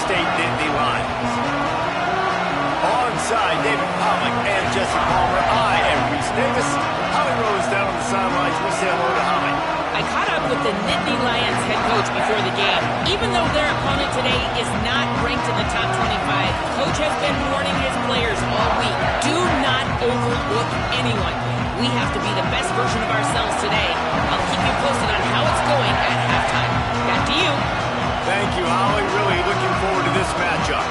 State Nittany Lions. Onside, David Pollock and Jesse Palmer. I am Reese Davis. Holly Rose down on the sidelines. We say hello to Holly. I caught up with the Nittany Lions head coach before the game. Even though their opponent today is not ranked in the top 25, Coach has been warning his players all week. Do not overlook anyone. We have to be the best version of ourselves today. I'll keep you posted on how it's going at halftime. Back to you. Thank you, Holly. Really looking forward to this matchup.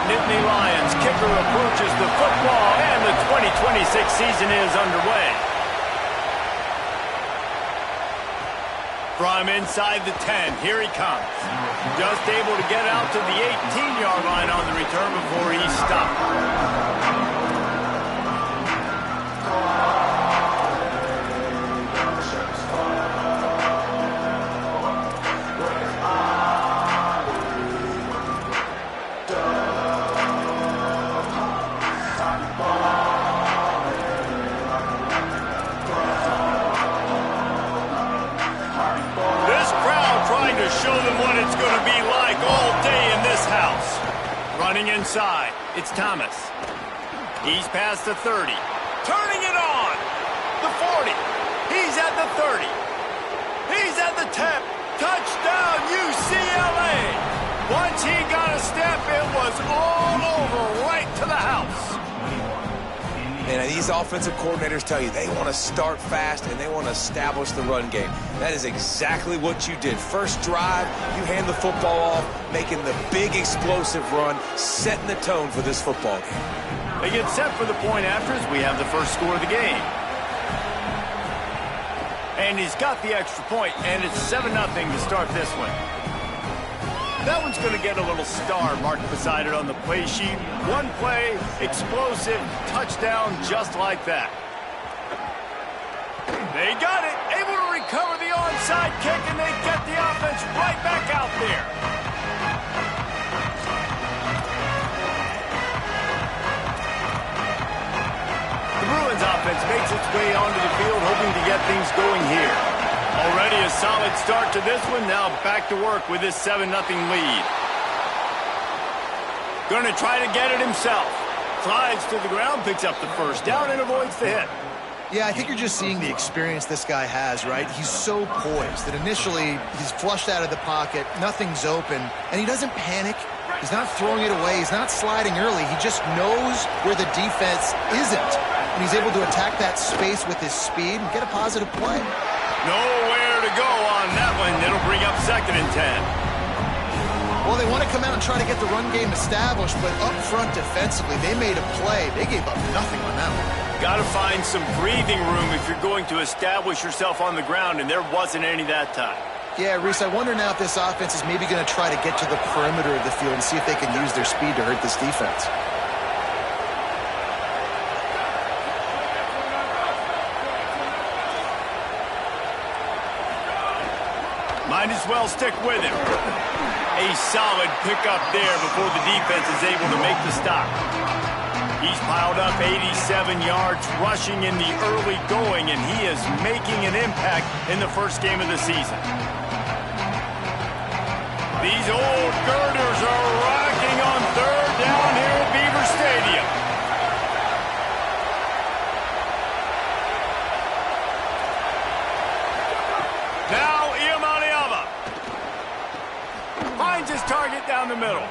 Nittany Lions kicker approaches the football, and the 2026 season is underway. From inside the 10, here he comes. Just able to get out to the 18-yard line on the return before he stopped. Show them what it's going to be like all day in this house. Running inside, it's Thomas. He's past the 30. Turning it on. The 40. He's at the 30. He's at the 10. Touchdown, UCLA. Once he got a step, it was all over right to the house. And these offensive coordinators tell you they want to start fast and they want to establish the run game. That is exactly what you did. First drive, you hand the football off, making the big explosive run, setting the tone for this football game. They get set for the point after as we have the first score of the game. And he's got the extra point, and it's 7-0 to start this one. That one's going to get a little star marked beside it on the play sheet. One play, explosive, touchdown, just like that. They got it, able to recover the onside kick, and they get the offense right back out there. The Bruins offense makes its way onto the field, hoping to get things going here. Already a solid start to this one. Now back to work with this 7-0 lead. Going to try to get it himself. Slides to the ground, picks up the first down, and avoids the hit. Yeah, I think you're just seeing the experience this guy has, right? He's so poised that initially he's flushed out of the pocket, nothing's open, and he doesn't panic. He's not throwing it away. He's not sliding early. He just knows where the defense isn't, and he's able to attack that space with his speed and get a positive play. Nowhere to go on that one. It'll bring up 2nd and 10. Well, they want to come out and try to get the run game established, but up front defensively, they made a play. They gave up nothing on that one. Got to find some breathing room if you're going to establish yourself on the ground, and there wasn't any that time. Yeah, Reese, I wonder now if this offense is maybe going to try to get to the perimeter of the field and see if they can use their speed to hurt this defense. Might as well stick with him. A solid pickup there before the defense is able to make the stop. He's piled up 87 yards rushing in the early going, and he is making an impact in the first game of the season. These old girders are rocking on 3rd down here at Beaver Stadium. Now finds his target down the middle.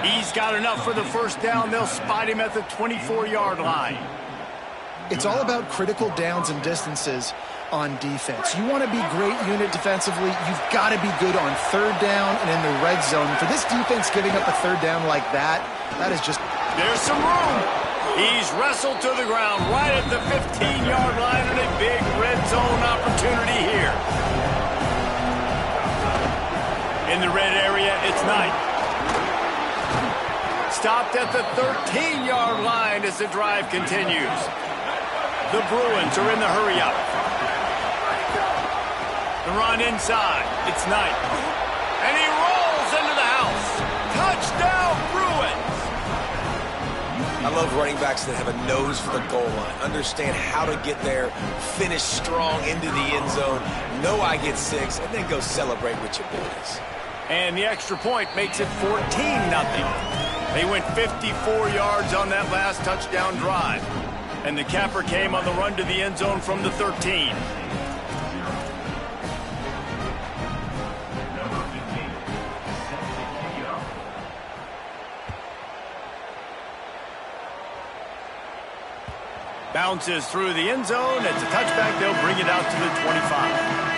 He's got enough for the first down. They'll spot him at the 24-yard line. It's all about critical downs and distances on defense. You want to be great unit defensively, you've got to be good on 3rd down and in the red zone. For this defense giving up a 3rd down like that, that is just... There's some room. He's wrestled to the ground right at the 15-yard line, and a big red zone opportunity here. In the red area, it's Knight. stopped at the 13-yard line as the drive continues. The Bruins are in the hurry-up. The run inside. It's Knight. And he rolls into the house. Touchdown, Bruins! I love running backs that have a nose for the goal line, understand how to get there, finish strong into the end zone, know I get 6, and then go celebrate with your boys. And the extra point makes it 14-0. They went 54 yards on that last touchdown drive. And the capper came on the run to the end zone from the 13. Bounces through the end zone. It's a touchback. They'll bring it out to the 25.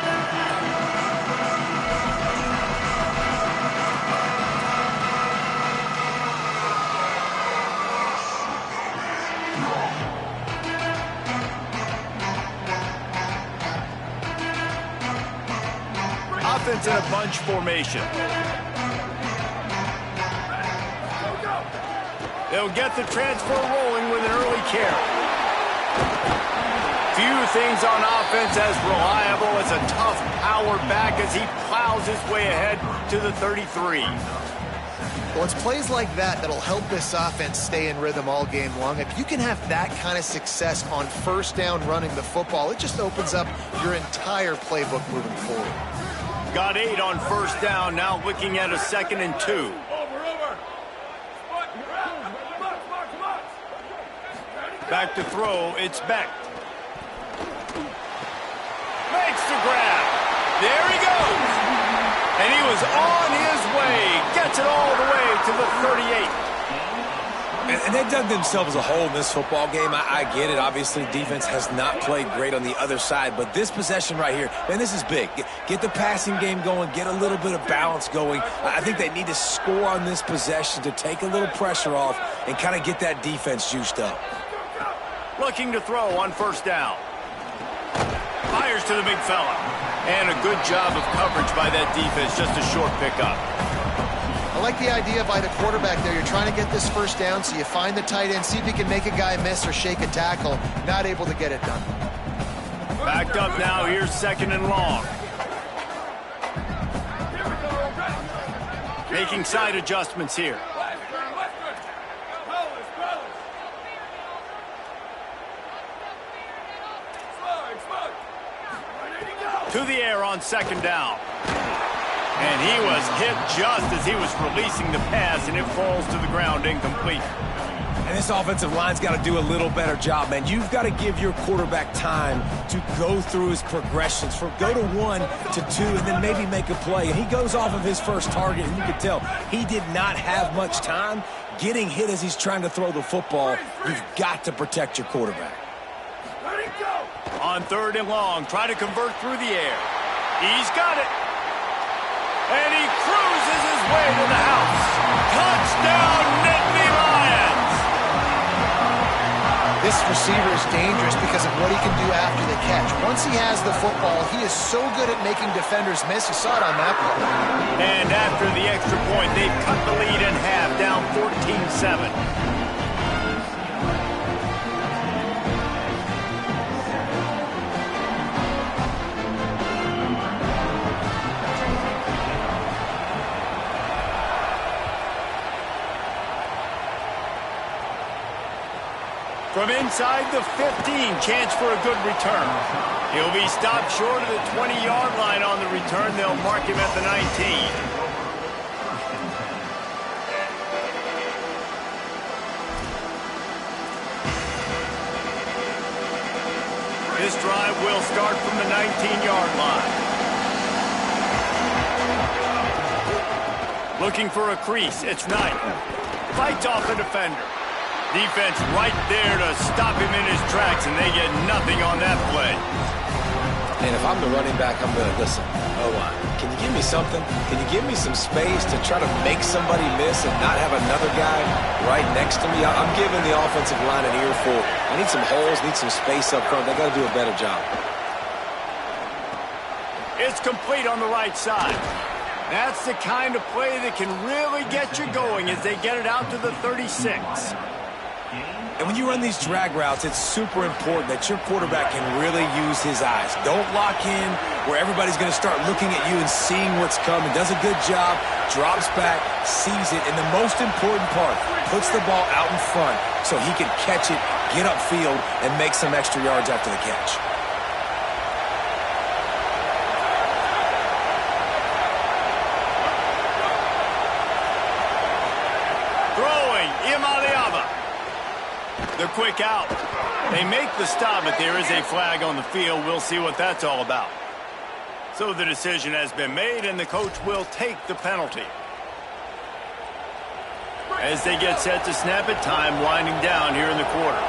Offense in a bunch formation. They'll get the transfer rolling with an early carry. Few things on offense as reliable as a tough power back as he plows his way ahead to the 33. Well, it's plays like that that'll help this offense stay in rhythm all game long. If you can have that kind of success on first down running the football, it just opens up your entire playbook moving forward. Got 8 on first down, now looking at a 2nd and 2. Back to throw, it's Beck. Makes the grab. There he goes. And he was on his way. Gets it all the way to the 38. And they dug themselves a hole in this football game. I get it. Obviously, defense has not played great on the other side. But this possession right here, man, this is big. Get the passing game going. Get a little bit of balance going. I think they need to score on this possession to take a little pressure off and kind of get that defense juiced up. Looking to throw on first down. Fires to the big fella. And a good job of coverage by that defense. Just a short pickup. I like the idea by the quarterback there. You're trying to get this first down, so you find the tight end, see if you can make a guy miss or shake a tackle. Not able to get it done. Backed up now. Here's 2nd and long. Making side adjustments here. To the air on 2nd down. And he was hit just as he was releasing the pass, and it falls to the ground incomplete. And this offensive line's got to do a little better job, man. You've got to give your quarterback time to go through his progressions, from go to 1 to 2, and then maybe make a play. And he goes off of his first target, and you can tell he did not have much time getting hit as he's trying to throw the football. You've got to protect your quarterback. On 3rd and long, try to convert through the air. He's got it. And he cruises his way to the house. Touchdown, Nittany Lions! This receiver is dangerous because of what he can do after the catch. Once he has the football, he is so good at making defenders miss. You saw it on that play. And after the extra point, they've cut the lead in half, down 14-7. From inside the 15, chance for a good return. He'll be stopped short of the 20-yard line on the return. They'll mark him at the 19. This drive will start from the 19-yard line. Looking for a crease. It's Knight. Fights off the defender. Defense right there to stop him in his tracks, and they get nothing on that play. And if I'm the running back, I'm going to listen. O-line, can you give me something? Can you give me some space to try to make somebody miss and not have another guy right next to me? I'm giving the offensive line an earful. I need some holes, need some space up front. They got to do a better job. It's complete on the right side. That's the kind of play that can really get you going as they get it out to the 36. And when you run these drag routes, it's super important that your quarterback can really use his eyes. Don't lock in where everybody's going to start looking at you and seeing what's coming. Does a good job, drops back, sees it, and the most important part, puts the ball out in front so he can catch it, get upfield, and make some extra yards after the catch. The quick out. They make the stop, but there is a flag on the field. We'll see what that's all about. So the decision has been made, and the coach will take the penalty. As they get set to snap it, time winding down here in the quarter.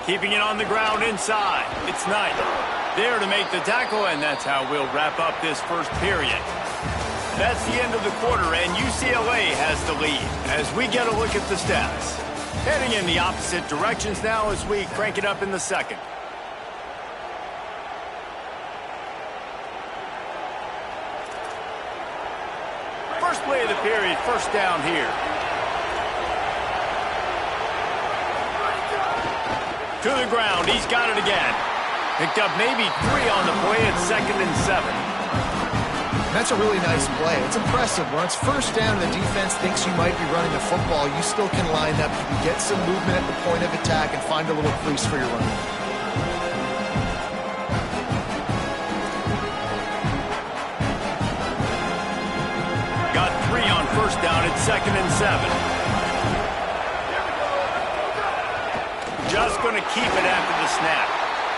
Keeping it on the ground inside. It's Knight there to make the tackle, and that's how we'll wrap up this first period. That's the end of the quarter, and UCLA has the lead as we get a look at the stats. Heading in the opposite directions now as we crank it up in the second. First play of the period, first down here. To the ground, he's got it again. Picked up maybe 3 on the play at 2nd and 7. That's a really nice play. It's impressive. When it's first down and the defense thinks you might be running the football, you still can line up. You can get some movement at the point of attack and find a little crease for your run. Got 3 on first down at 2nd and 7. Just going to keep it after the snap.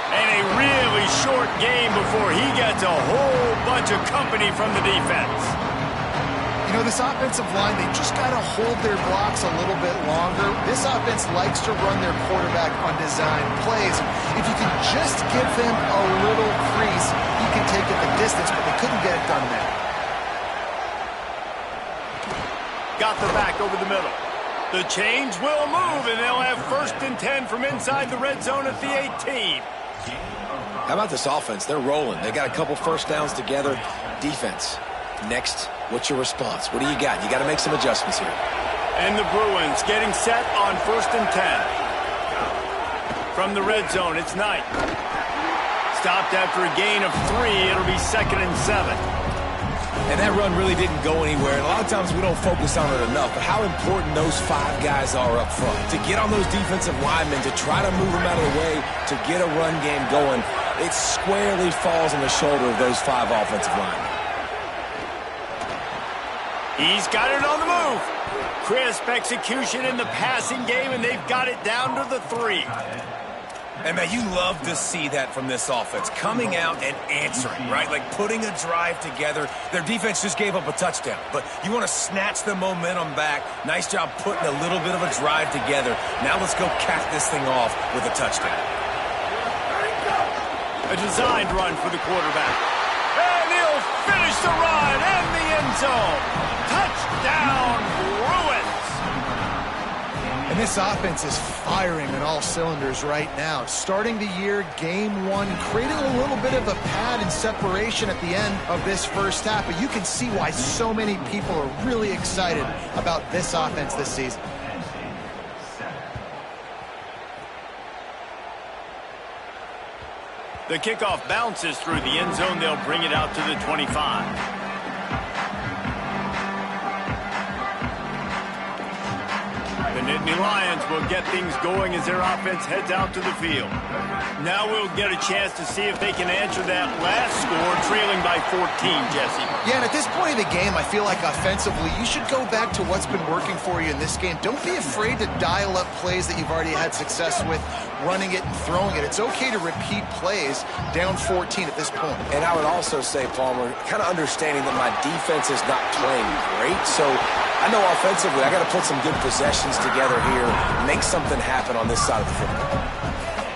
And a really short game before he gets a whole bunch of company from the defense. You know, this offensive line, they just got to hold their blocks a little bit longer. This offense likes to run their quarterback on design plays. If you can just give them a little crease, he can take it the distance, but they couldn't get it done there. Got the back over the middle. The change will move, and they'll have 1st and 10 from inside the red zone at the 18. How about this offense? They're rolling. They got a couple first downs together. Defense. Next, what's your response? What do you got? You got to make some adjustments here. And the Bruins getting set on 1st and 10. From the red zone, it's Knight. Stopped after a gain of 3. It'll be 2nd and 7. And that run really didn't go anywhere. And a lot of times we don't focus on it enough. But how important those 5 guys are up front. To get on those defensive linemen, to try to move them out of the way, to get a run game going, it squarely falls on the shoulder of those 5 offensive linemen. He's got it on the move. Crisp execution in the passing game, and they've got it down to the 3. And, man, you love to see that from this offense. Coming out and answering, right? Like putting a drive together. Their defense just gave up a touchdown. But you want to snatch the momentum back. Nice job putting a little bit of a drive together. Now let's go cap this thing off with a touchdown. A designed run for the quarterback. And he'll finish the run in the end zone. Touchdown, Bruins. And this offense is firing on all cylinders right now. Starting the year, game 1, creating a little bit of a pad and separation at the end of this first half. But you can see why so many people are really excited about this offense this season. The kickoff bounces through the end zone. They'll bring it out to the 25. The Nittany Lions will get things going as their offense heads out to the field. Now we'll get a chance to see if they can answer that last score, trailing by 14, Jesse. Yeah, and at this point of the game, I feel like offensively, you should go back to what's been working for you in this game. Don't be afraid to dial up plays that you've already had success with, running it and throwing it. It's okay to repeat plays down 14 at this point. And I would also say, Palmer, kind of understanding that my defense is not playing great, so I know offensively I got to put some good possessions together here, make something happen on this side of the football.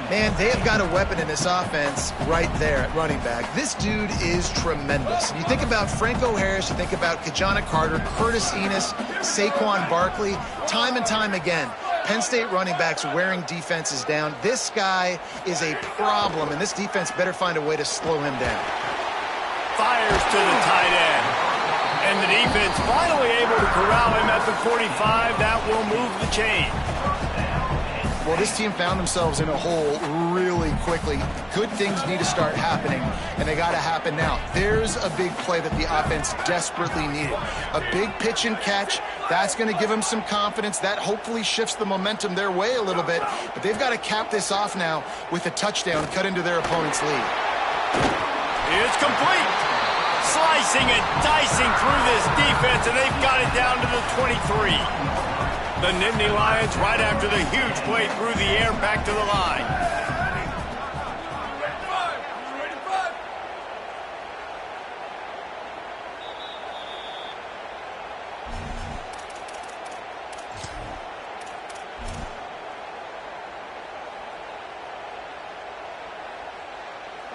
Man, they have got a weapon in this offense right there at running back. This dude is tremendous. You think about Franco Harris, you think about Kajana Carter, Curtis Enos, Saquon Barkley, time and time again. Penn State running backs wearing defenses down. This guy is a problem, and this defense better find a way to slow him down. Fires to the tight end. And the defense finally able to corral him at the 45. That will move the chain. Well, this team found themselves in a hole really quickly. Good things need to start happening, and they got to happen now. There's a big play that the offense desperately needed. A big pitch and catch. That's going to give them some confidence. That hopefully shifts the momentum their way a little bit. But they've got to cap this off now with a touchdown cut into their opponent's lead. It's complete. Slicing and dicing through this defense, and they've got it down to the 23. The Nittany Lions, right after the huge play through the air, back to the line.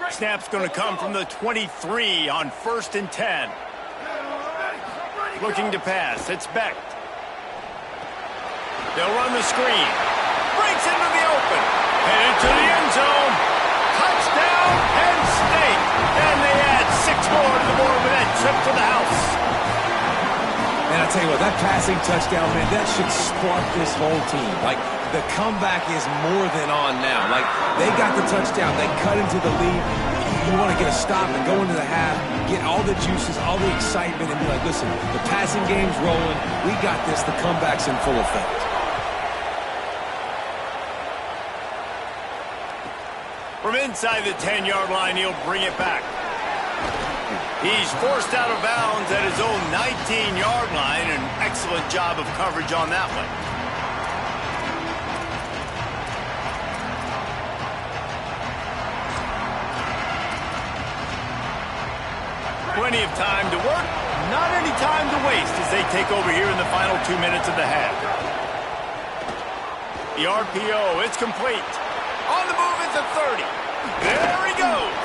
Snap's going to come from the 23 on 1st and 10. Looking to pass. It's Beck. They'll run the screen. Breaks into the open. Headed to the end zone. Touchdown, Penn State. And they add 6 more to the board with that trip to the house. And I'll tell you what, that passing touchdown, man, that should spark this whole team. Like, the comeback is more than on now. Like, they got the touchdown. They cut into the lead. You want to get a stop and go into the half, get all the juices, all the excitement, and be like, listen, the passing game's rolling. We got this. The comeback's in full effect. From inside the 10-yard line, he'll bring it back. He's forced out of bounds at his own 19-yard line. An excellent job of coverage on that one. Plenty of time to work, not any time to waste as they take over here in the final 2 minutes of the half. The RPO, it's complete. On the move at the 30. There he goes.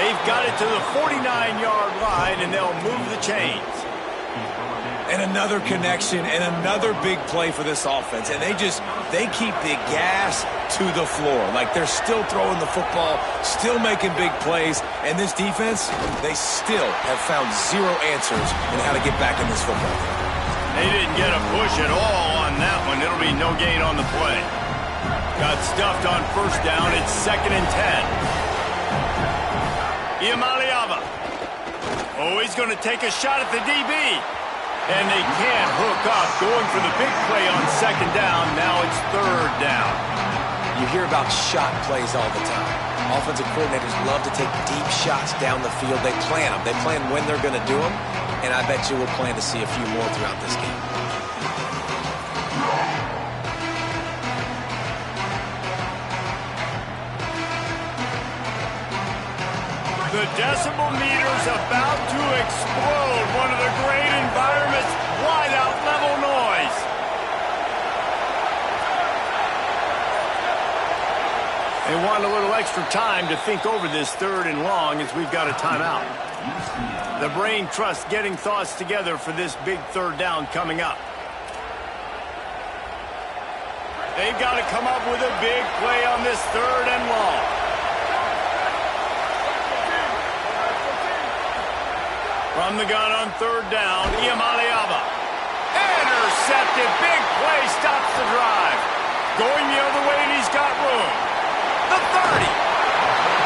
They've got it to the 49-yard line, and they'll move the chains. And another connection and another big play for this offense. And they keep the gas to the floor. Like, they're still throwing the football, still making big plays. And this defense, they still have found zero answers in how to get back in this football game. They didn't get a push at all on that one. It'll be no gain on the play. Got stuffed on 1st down. It's 2nd and 10. Iamaleava. Oh, he's going to take a shot at the DB. And they can't hook up. Going for the big play on 2nd down. Now it's 3rd down. You hear about shot plays all the time. Offensive coordinators love to take deep shots down the field. They plan them. They plan when they're going to do them. And I bet you we'll plan to see a few more throughout this game. The decibel meter's about to explode. One of the great environments, wide-out level noise. They want a little extra time to think over this 3rd and long as we've got a timeout. The brain trust getting thoughts together for this big 3rd down coming up. They've got to come up with a big play on this 3rd and long. From the gun on 3rd down, Iamaleava. Intercepted. Big play stops the drive. Going the other way, and he's got room. The 30.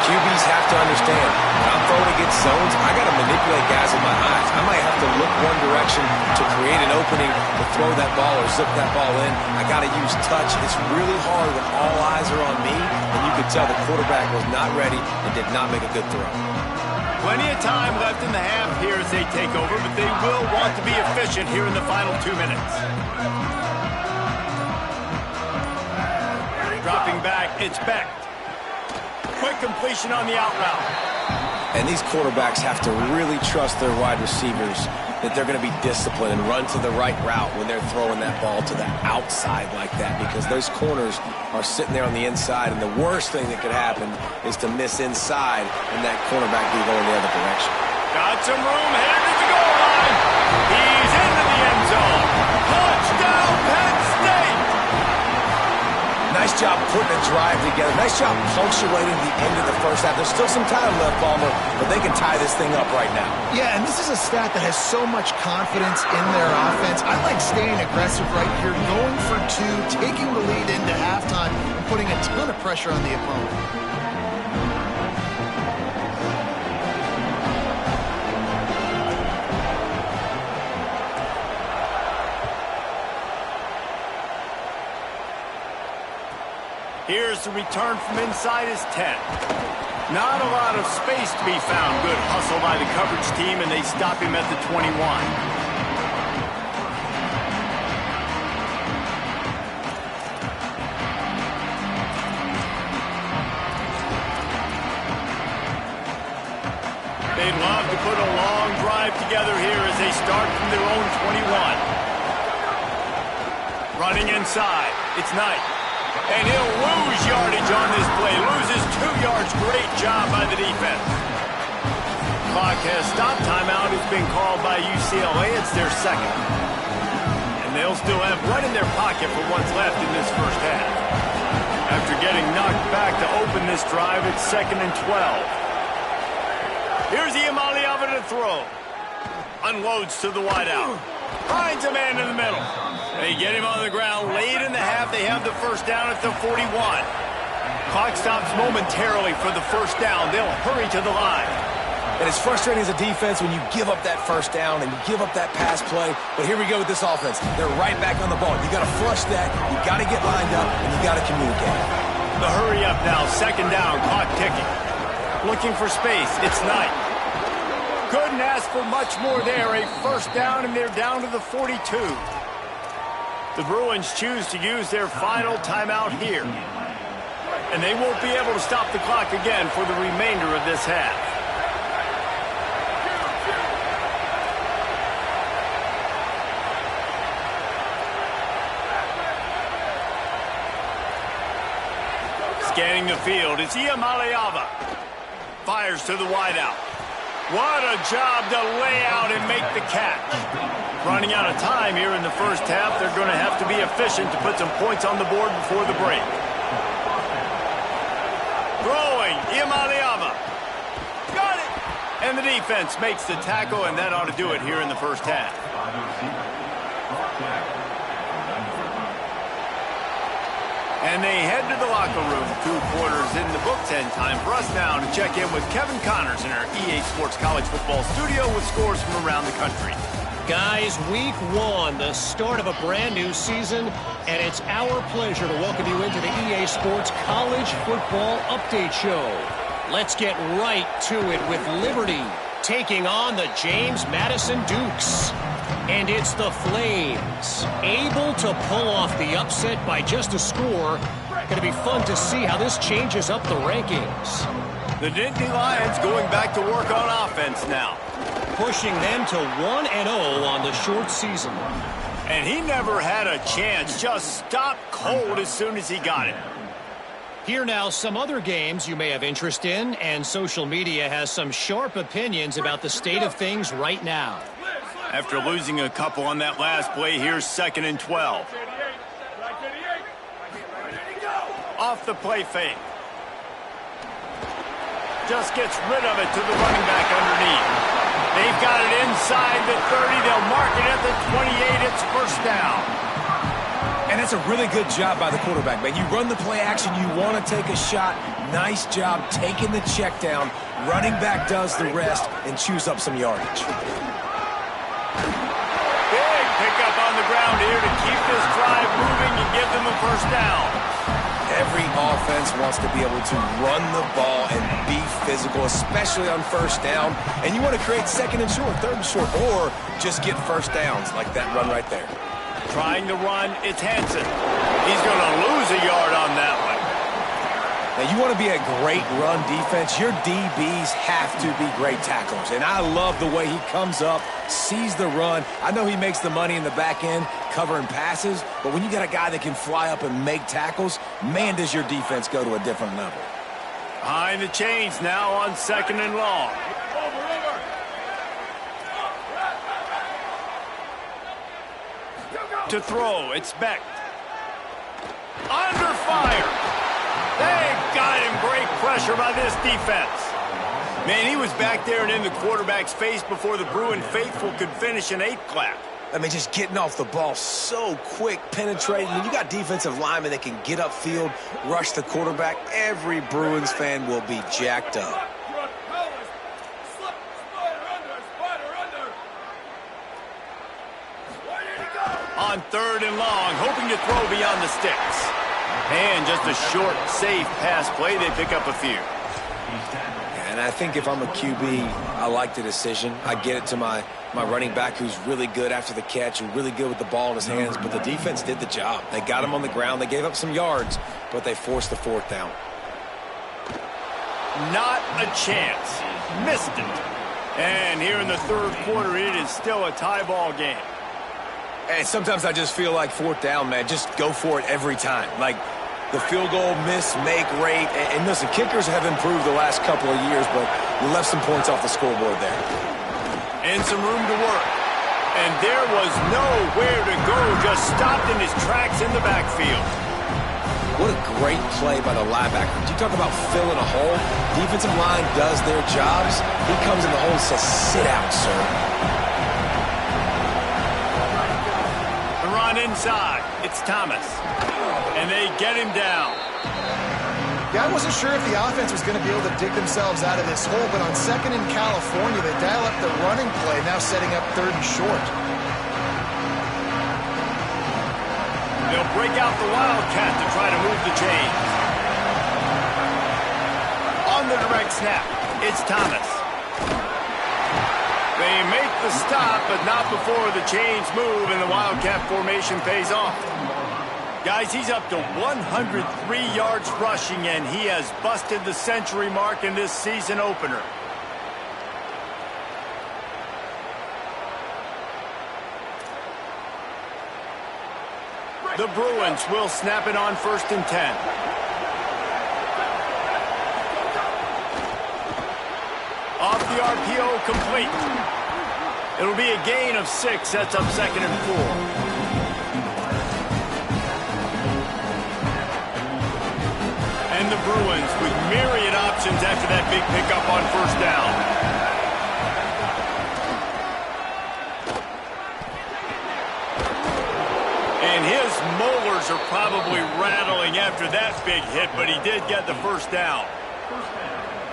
QBs have to understand, when I'm throwing against zones, I got to manipulate guys with my eyes. I might have to look one direction to create an opening to throw that ball or zip that ball in. I got to use touch. It's really hard when all eyes are on me, and you could tell the quarterback was not ready and did not make a good throw. Plenty of time left in the half here as they take over, but they will want to be efficient here in the final 2 minutes. Dropping back, it's Beck. Quick completion on the out route. And these quarterbacks have to really trust their wide receivers that they're going to be disciplined and run to the right route when they're throwing that ball to the outside like that, because those corners are sitting there on the inside, and the worst thing that could happen is to miss inside and that cornerback be going the other direction. Got some room, headed to the goal line. He's into the end zone. Touchdown, Penn State! Nice job putting a drive together. Nice job punctuating the end of the first half. There's still some time left, Palmer, but they can tie this thing up right now. Yeah, and this is a stat that has so much confidence in their offense. I like staying aggressive right here, going for two, taking the lead into halftime, and putting a ton of pressure on the opponent. Here's the return from inside his 10. Not a lot of space to be found. Good hustle by the coverage team, and they stop him at the 21. They'd love to put a long drive together here as they start from their own 21. Running inside, it's Knight. And he'll lose yardage on this play. Loses 2 yards. Great job by the defense. Clock has stopped. Timeout has been called by UCLA. It's their second. And they'll still have one in their pocket for what's left in this first half. After getting knocked back to open this drive, it's 2nd and 12. Here's Iamaleava to throw. Unloads to the wideout. Finds a man in the middle. They get him on the ground. Late in the half, they have the first down at the 41. Clock stops momentarily for the first down. They'll hurry to the line. And it's frustrating as a defense when you give up that first down and you give up that pass play. But here we go with this offense. They're right back on the ball. You got to flush that. You got to get lined up, and you got to communicate. The hurry up now. 2nd down. Clock ticking. Looking for space. It's Knight. Couldn't ask for much more there. A first down, and they're down to the 42. The Bruins choose to use their final timeout here. And they won't be able to stop the clock again for the remainder of this half. Scanning the field, it's Iamaleava. Fires to the wideout. What a job to lay out and make the catch. Running out of time here in the first half. They're going to have to be efficient to put some points on the board before the break. Throwing, Iamaleava. Got it! And the defense makes the tackle, and that ought to do it here in the first half. And they head to the locker room. 2 quarters in the books, and time for us now to check in with Kevin Connors in our EA Sports College Football studio with scores from around the country. Guys, week 1, the start of a brand new season, and it's our pleasure to welcome you into the EA Sports College Football Update Show. Let's get right to it with Liberty taking on the James Madison Dukes. And it's the Flames, able to pull off the upset by just a score. Going to be fun to see how this changes up the rankings. The Nittany Lions going back to work on offense now. Pushing them to 1-0 on the short season. And he never had a chance, just stopped cold as soon as he got it. Here now, some other games you may have interest in, and social media has some sharp opinions about the state of things right now. After losing a couple on that last play, here's 2nd and 12. Off the play fake. Just gets rid of it to the running back underneath. They've got it inside the 30. They'll mark it at the 28. It's first down. And that's a really good job by the quarterback, man. You run the play action, you want to take a shot. Nice job taking the check down. Running back does the rest and chews up some yardage. Big pickup on the ground here to keep this drive moving and give them a first down. Every offense wants to be able to run the ball and be physical, especially on first down. And you want to create 2nd and short, 3rd and short, or just get first downs like that run right there. Trying to run, it's Hansen. He's going to lose a yard on that one. Now, you want to be a great run defense, your DBs have to be great tacklers. And I love the way he comes up, sees the run. I know he makes the money in the back end covering passes, but when you got a guy that can fly up and make tackles, man, does your defense go to a different level. Behind the chains now on 2nd and long. To throw, it's Beck. Under fire. pressure by this defense. Man, he was back there and in the quarterback's face before the Bruin faithful could finish an 8-clap. I mean, just getting off the ball so quick, penetrating. When you got defensive linemen that can get upfield, rush the quarterback, every Bruins fan will be jacked up. On 3rd and long, hoping to throw beyond the sticks. And just a short, safe pass play, they pick up a few. And I think if I'm a QB, I like the decision. I get it to my running back who's really good after the catch, who's really good with the ball in his hands, but the defense did the job. They got him on the ground. They gave up some yards, but they forced the 4th down. Not a chance. Missed it. And here in the 3rd quarter, it is still a tie ball game. And sometimes I just feel like 4th down, man, just go for it every time. Like the field goal miss, make rate. And listen, kickers have improved the last couple of years, but you left some points off the scoreboard there. And some room to work. And there was nowhere to go, just stopped in his tracks in the backfield. What a great play by the linebacker. You talk about filling a hole. Defensive line does their jobs. He comes in the hole and says, sit out, sir. Inside, it's Thomas, and they get him down. Yeah, I wasn't sure if the offense was going to be able to dig themselves out of this hole, but on 2nd in California, they dial up the running play, now setting up 3rd and short. They'll break out the Wildcat to try to move the chains. On the direct snap, it's Thomas. They make the stop, but not before the chains move and the Wildcat formation pays off. Guys, he's up to 103 yards rushing, and he has busted the century mark in this season opener. The Bruins will snap it on 1st and 10. Off the RPO, complete. It'll be a gain of 6, sets up 2nd and 4. And the Bruins with myriad options after that big pickup on 1st down. And his molars are probably rattling after that big hit, but he did get the 1st down.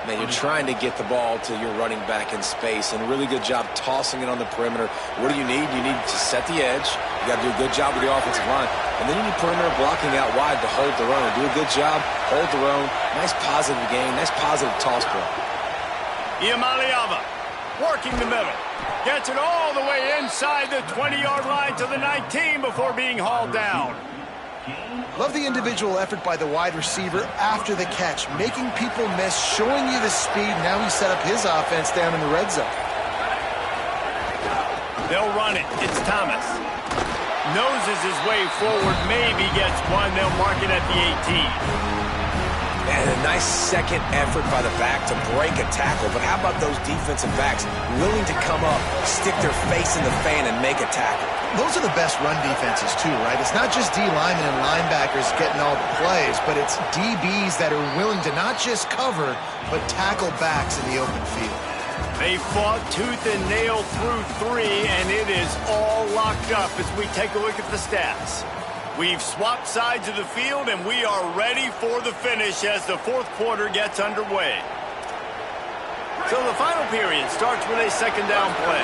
Man, you're trying to get the ball to your running back in space, and a really good job tossing it on the perimeter. What do you need? You need to set the edge. You got to do a good job with the offensive line. And then you need perimeter blocking out wide to hold their own. Do a good job, hold their own. Nice positive game, nice positive toss play. Iamaleava working the middle. Gets it all the way inside the 20-yard line to the 19 before being hauled down. Love the individual effort by the wide receiver after the catch, making people miss, showing you the speed. Now he set up his offense down in the red zone. They'll run it. It's Thomas. Noses his way forward, maybe gets one. They'll mark it at the 18. And a nice second effort by the back to break a tackle. But how about those defensive backs willing to come up, stick their face in the fan, and make a tackle? Those are the best run defenses, too, right? It's not just D linemen and linebackers getting all the plays, but it's DBs that are willing to not just cover, but tackle backs in the open field. They fought tooth and nail through 3, and it is all locked up as we take a look at the stats. We've swapped sides of the field, and we are ready for the finish as the 4th quarter gets underway. So the final period starts with a 2nd down play.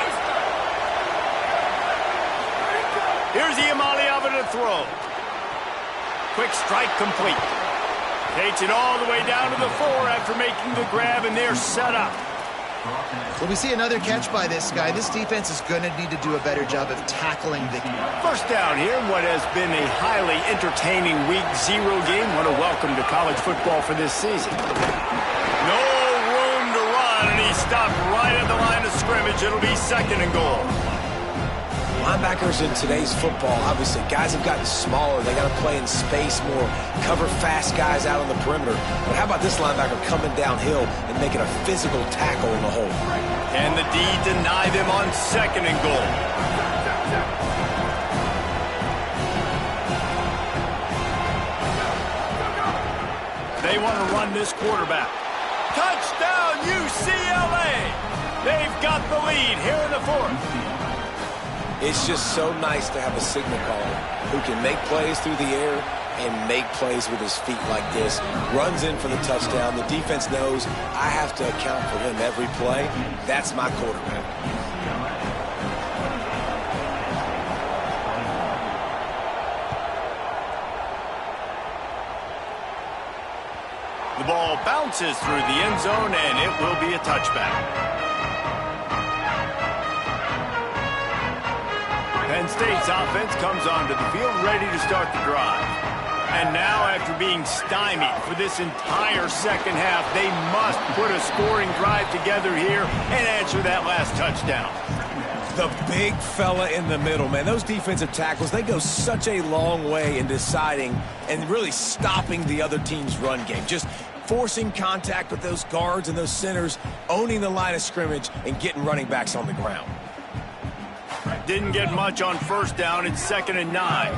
Here's Iamaleava to throw. Quick strike complete. Takes it all the way down to the 4 after making the grab, and they're set up. When we see another catch by this guy, this defense is going to need to do a better job of tackling the... 1st down here, what has been a highly entertaining Week 0 game. What a welcome to college football for this season. No room to run, and he stopped right at the line of scrimmage. It'll be 2nd and goal. Linebackers in today's football, obviously, guys have gotten smaller. They got to play in space more, cover fast guys out on the perimeter. But how about this linebacker coming downhill and making a physical tackle in the hole? And the D deny them on 2nd and goal. They want to run this quarterback. Touchdown, UCLA! They've got the lead here in the fourth. It's just so nice to have a signal caller who can make plays through the air and make plays with his feet like this. Runs in for the touchdown. The defense knows I have to account for him every play. That's my quarterback. The ball bounces through the end zone, and it will be a touchback. Penn State's offense comes onto the field ready to start the drive. And now, after being stymied for this entire second half, they must put a scoring drive together here and answer that last touchdown. The big fella in the middle, man. Those defensive tackles, they go such a long way in deciding and really stopping the other team's run game. Just forcing contact with those guards and those centers, owning the line of scrimmage, and getting running backs on the ground. Didn't get much on first down. It's 2nd and 9.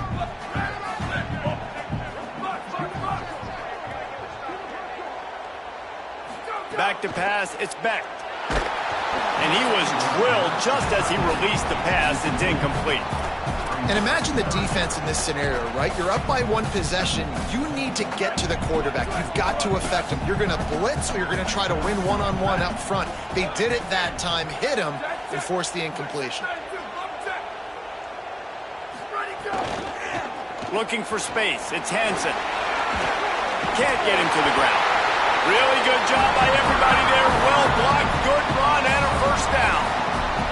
Back to pass. It's Beck. And he was drilled just as he released the pass. It's incomplete. And imagine the defense in this scenario, right? You're up by one possession. You need to get to the quarterback. You've got to affect him. You're going to blitz or you're going to try to win one-on-one up front. They did it that time, hit him, and forced the incompletion. Looking for space. It's Hansen. Can't get him to the ground. Really good job by everybody there. Well blocked, good run, and a first down.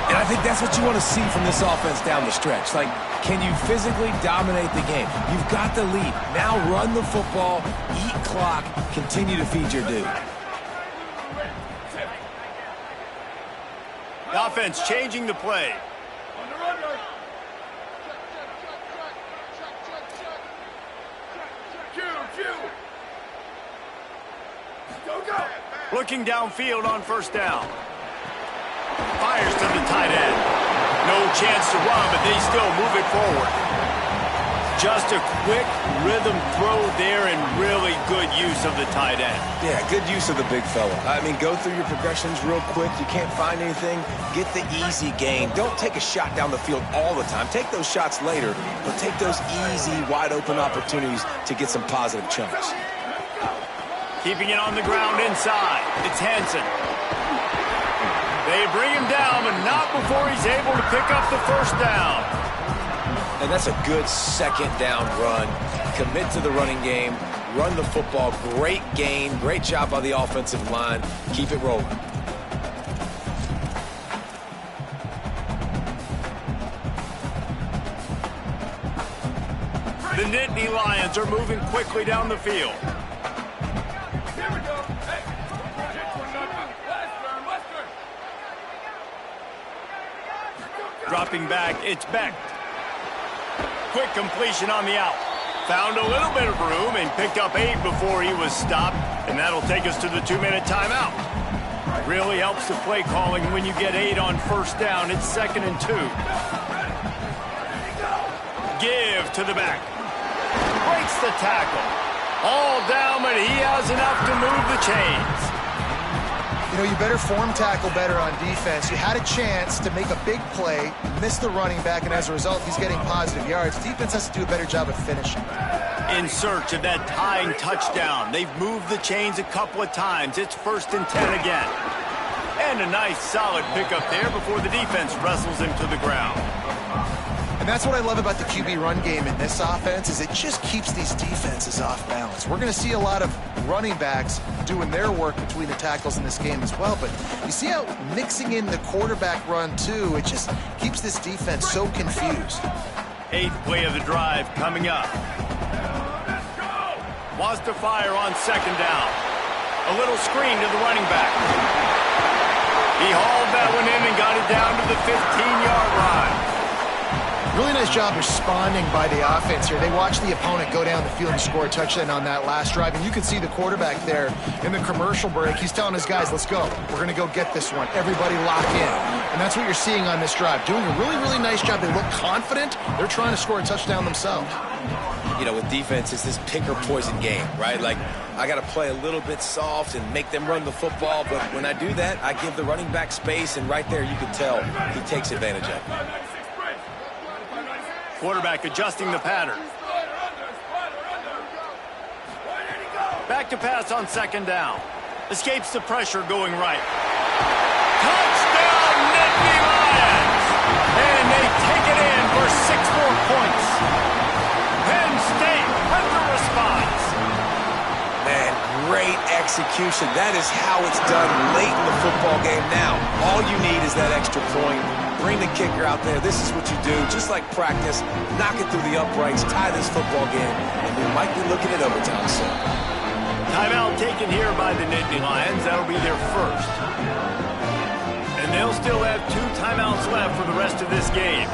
And I think that's what you want to see from this offense down the stretch. Like, can you physically dominate the game? You've got the lead. Now run the football, eat clock, continue to feed your dude. The offense changing the play. Looking downfield on first down. Fires to the tight end. No chance to run, but they still move it forward. Just a quick rhythm throw there and really good use of the tight end. Yeah, good use of the big fella. I mean, go through your progressions real quick. You can't find anything. Get the easy gain. Don't take a shot down the field all the time. Take those shots later, but take those easy, wide-open opportunities to get some positive chunks. Keeping it on the ground inside. It's Hansen. They bring him down, but not before he's able to pick up the first down. And that's a good second down run. Commit to the running game. Run the football. Great gain. Great job by the offensive line. Keep it rolling. The Nittany Lions are moving quickly down the field. Dropping back, it's Beck. Quick completion on the out. Found a little bit of room and picked up 8 before he was stopped, and that'll take us to the 2-minute timeout. Really helps the play calling when you get 8 on first down. It's 2nd and 2. Give to the back. Breaks the tackle. All down, but he has enough to move the chains. You know, you better form tackle better on defense. You had a chance to make a big play, miss the running back, and as a result, he's getting positive yards. Defense has to do a better job of finishing. In search of that tying touchdown. They've moved the chains a couple of times. It's 1st and 10 again. And a nice, solid pickup there before the defense wrestles him to the ground. And that's what I love about the QB run game in this offense is it just keeps these defenses off balance. We're going to see a lot of running backs doing their work between the tackles in this game as well. But you see how mixing in the quarterback run, too, it just keeps this defense so confused. 8th play of the drive coming up. Wants to fire on 2nd down. A little screen to the running back. He hauled that one in and got it down to the 15-yard line. Really nice job responding by the offense here. They watched the opponent go down the field and score a touchdown on that last drive. And you can see the quarterback there in the commercial break. He's telling his guys, let's go. We're going to go get this one. Everybody lock in. And that's what you're seeing on this drive. Doing a really, really nice job. They look confident. They're trying to score a touchdown themselves. you know, with defense, it's this pick or poison game, right? Like, I got to play a little bit soft and make them run the football, but when I do that, I give the running back space, and right there you can tell he takes advantage of it. Quarterback adjusting the pattern. Back to pass on second down. Escapes the pressure going right. Touchdown, Nittany Lions! And they take it in for 6 more points. Penn State with the response. Man, great execution. That is how it's done late in the football game. Now, all you need is that extra point. Bring the kicker out there. This is what you do. Just like practice, knock it through the uprights, tie this football game, and we might be looking at overtime soon. Timeout taken here by the Nittany Lions. That'll be their first. And they'll still have 2 timeouts left for the rest of this game.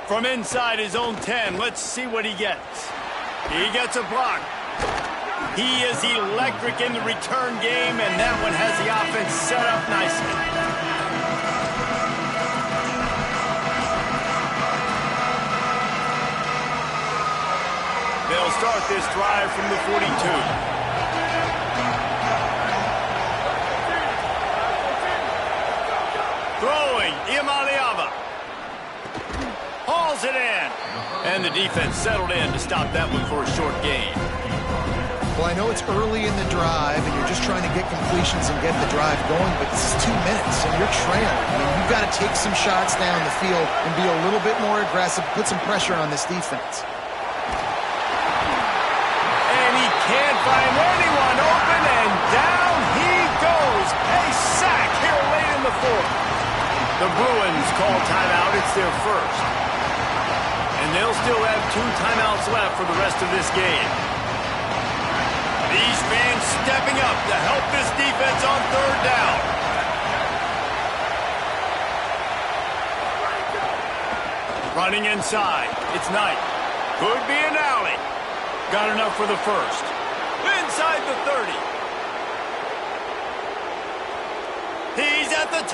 From inside his own 10, let's see what he gets. He gets a block. He is electric in the return game, and that one has the offense set up nicely. They'll start this drive from the 42. Throwing, Imaliava. Hauls it in. And the defense settled in to stop that one for a short gain. Well, I know it's early in the drive, and you're just trying to get completions and get the drive going, but this is 2 minutes, and you're trailing. I mean, you've got to take some shots down the field and be a little bit more aggressive, put some pressure on this defense. Can't find anyone open, and down he goes. A sack here late in the 4th. The Bruins call timeout. It's their first. And they'll still have 2 timeouts left for the rest of this game. These fans stepping up to help this defense on 3rd down. Running inside. It's Knight. Could be an alley. Got enough for the first. Inside the 30. He's at the 10.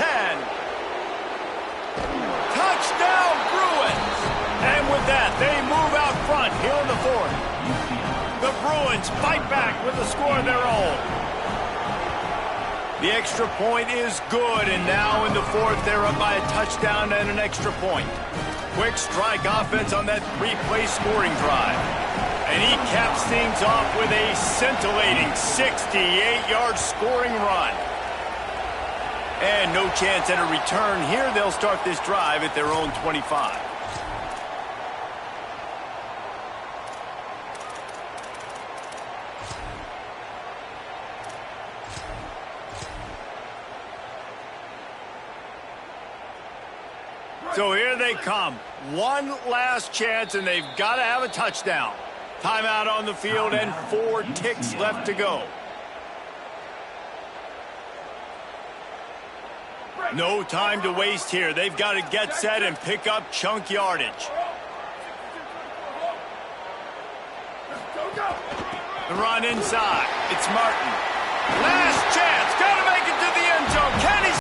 Touchdown, Bruins. And with that, they move out front here in the 4th. The Bruins fight back with a score of their own. The extra point is good, and now in the 4th, they're up by a touchdown and an extra point. Quick strike offense on that 3-play scoring drive. And he caps things off with a scintillating 68-yard scoring run. And no chance at a return here. They'll start this drive at their own 25. So here they come. One last chance, and they've got to have a touchdown. Timeout on the field and 4 ticks left to go. No time to waste here. They've got to get set and pick up chunk yardage. The run inside. It's Martin. Last chance. Got to make